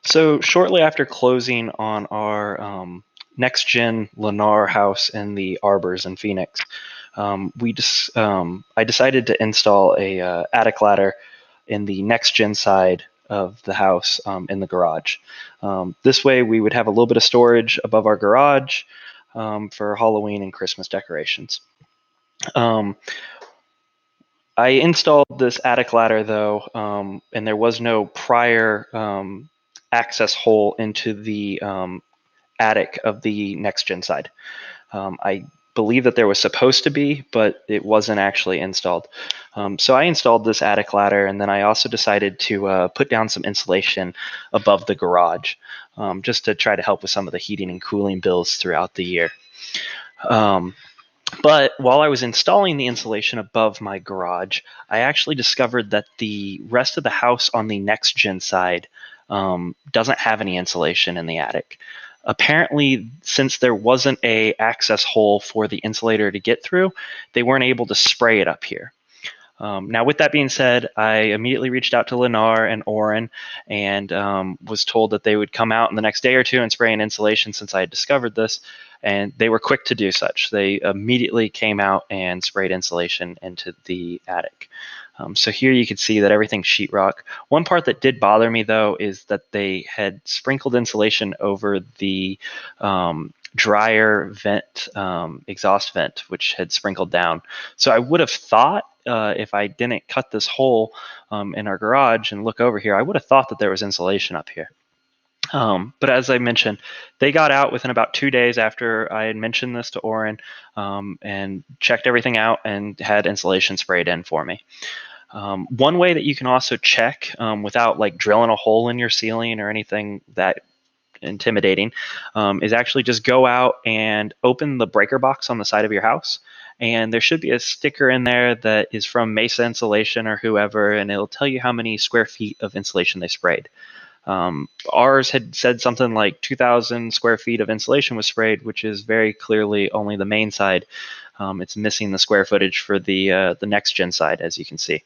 So shortly after closing on our next gen Lennar house in the Arbors in Phoenix, I decided to install a attic ladder in the next gen side of the house in the garage. This way, we would have a little bit of storage above our garage for Halloween and Christmas decorations. Um, I installed this attic ladder though, and there was no prior access hole into the attic of the next gen side. I believe that there was supposed to be, but it wasn't actually installed. So I installed this attic ladder, and then I also decided to put down some insulation above the garage, just to try to help with some of the heating and cooling bills throughout the year. But while I was installing the insulation above my garage, I actually discovered that the rest of the house on the next gen side doesn't have any insulation in the attic. Apparently, since there wasn't a access hole for the insulator to get through, they weren't able to spray it up here. Now, with that being said, I immediately reached out to Lennar and Oren and was told that they would come out in the next day or two and spray an insulation since I had discovered this. And they were quick to do such. They immediately came out and sprayed insulation into the attic. So here you can see that everything's sheetrock. One part that did bother me, though, is that they had sprinkled insulation over the dryer vent, exhaust vent, which had sprinkled down. So I would have thought if I didn't cut this hole in our garage and look over here, I would have thought that there was insulation up here. But as I mentioned, they got out within about 2 days after I had mentioned this to Oren and checked everything out and had insulation sprayed in for me. One way that you can also check without like drilling a hole in your ceiling or anything that intimidating is actually just go out and open the breaker box on the side of your house. And there should be a sticker in there that is from Mesa Insulation or whoever, and it'll tell you how many square feet of insulation they sprayed. Ours had said something like 2,000 square feet of insulation was sprayed, which is very clearly only the main side. It's missing the square footage for the next gen side, as you can see.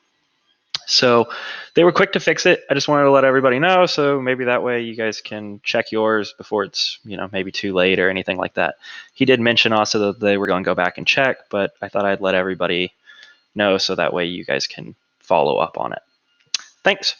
So they were quick to fix it. I just wanted to let everybody know, so maybe that way you guys can check yours before it's maybe too late or anything like that. He did mention also that they were going to go back and check, but I thought I'd let everybody know so that way you guys can follow up on it. Thanks.